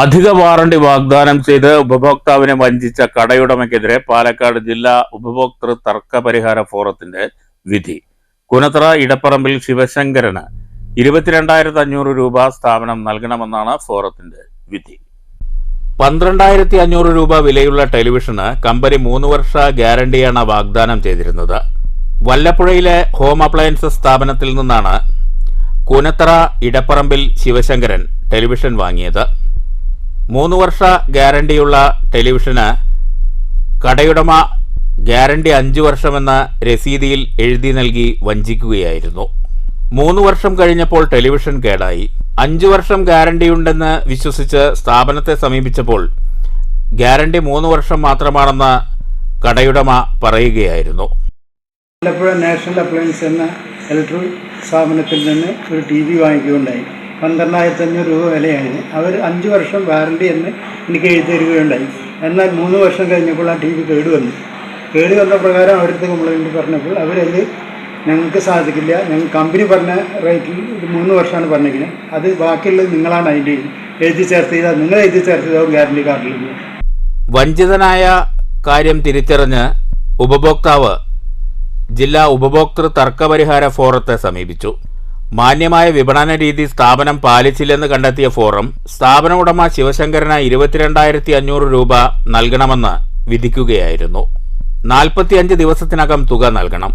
അധിക വാറണ്ടി വാഗ്ദാനം ചെയ്ത് ഉപഭോക്താവിനെ വഞ്ചിച്ച കടയുടമയ്ക്കെതിരെ പാലക്കാട് ജില്ലാ ഉപഭോക്തൃ തർക്ക പരിഹാര ഫോറത്തിന്റെ വിധി. കുനത്ര ഇടപ്പറമ്പിൽ ശിവശങ്കരന് 22,500 രൂപ സ്ഥാപനം നൽകണമെന്നാണ് ഫോറത്തിന്റെ വിധി. 12,500 രൂപ വിലയുള്ള ടെലിവിഷന് കമ്പനി 3 വർഷ ഗ്യാരണ്ടിയാണ് വാഗ്ദാനം ചെയ്തിരുന്നത്. വല്ലപ്പുഴയിലെ ഹോം അപ്ലയൻസസ് സ്ഥാപനത്തിൽ നിന്നാണ് കുനത്ര ഇടപ്പറമ്പിൽ ശിവശങ്കരൻ ടെലിവിഷൻ വാങ്ങിയത്. 3 വർഷ ഗ്യാരണ്ടിയുള്ള ടെലിവിഷന് കടയുടമ ഗ്യാരണ്ടി 5 വർഷമെന്ന രസീതിയിൽ എഴുതി നൽകി വഞ്ചിക്കുകയായിരുന്നു. 3 വർഷം കഴിഞ്ഞപ്പോൾ ടെലിവിഷൻ കേടായി. 5 വർഷം ഗ്യാരണ്ടിയുണ്ടെന്ന് വിശ്വസിച്ച് സ്ഥാപനത്തെ സമീപിച്ചപ്പോൾ ഗ്യാരണ്ടി 3 വർഷം മാത്രമാണെന്ന് കടയുടമ പറയുകയായിരുന്നു. വല്ലപ്പുഴ നാഷണൽ അപ്ലയൻസ് എന്ന ഇലക്ട്രിക് സ്ഥാപനത്തിൽ നിന്ന് ഒരു TV വാങ്ങിക്കുകയുണ്ടായി. 12,500 രൂപ വിലയാണ്. അവർ 5 വർഷം വാറണ്ടി എന്ന് എനിക്ക് എഴുതി തരികയുണ്ടായി. എന്നാൽ 3 വർഷം കഴിഞ്ഞപ്പോൾ ആ TV കേടുവന്ന പ്രകാരം അവരുടെ കംപ്ലൈൻറ്റ് പറഞ്ഞപ്പോൾ അവരത് ഞങ്ങൾക്ക് സാധിക്കില്ല, ഞങ്ങൾ കമ്പനി പറഞ്ഞ റേറ്റിൽ 3 വർഷമാണ് പറഞ്ഞിരിക്കുന്നത്, അത് ബാക്കിയുള്ളത് നിങ്ങളാണ് അതിൻ്റെ എഴുതി ചേർത്തത്, നിങ്ങൾ എഴുതി ചേർത്തതാവും ഗ്യാരണ്ടി കാർഡിൽ. വഞ്ചിതനായ കാര്യം തിരിച്ചറിഞ്ഞ് ഉപഭോക്താവ് ജില്ലാ ഉപഭോക്തൃ തർക്കപരിഹാര ഫോറത്തെ സമീപിച്ചു. മാന്യമായ വിപണന രീതി സ്ഥാപനം പാലിച്ചില്ലെന്ന് കണ്ടെത്തിയ ഫോറം സ്ഥാപന ഉടമ ശിവശങ്കരന് 22,500 രൂപ നൽകണമെന്ന് വിധിക്കുകയായിരുന്നു. 45 ദിവസത്തിനകം തുക നൽകണം.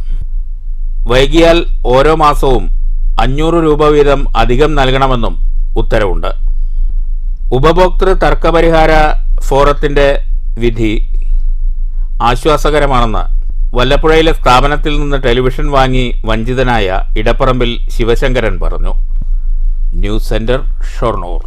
വൈകിയാൽ ഓരോ മാസവും 500 രൂപ വീതം അധികം നൽകണമെന്നും ഉത്തരവുണ്ട്. ഉപഭോക്തൃ തർക്കപരിഹാര ഫോറത്തിന്റെ വിധി ആശ്വാസകരമാണെന്ന് വല്ലപ്പുഴയിലെ സ്ഥാപനത്തിൽ നിന്ന് ടെലിവിഷൻ വാങ്ങി വഞ്ചിതനായ ഇടപ്പറമ്പിൽ ശിവശങ്കരൻ പറഞ്ഞു. News centre, Shoranur.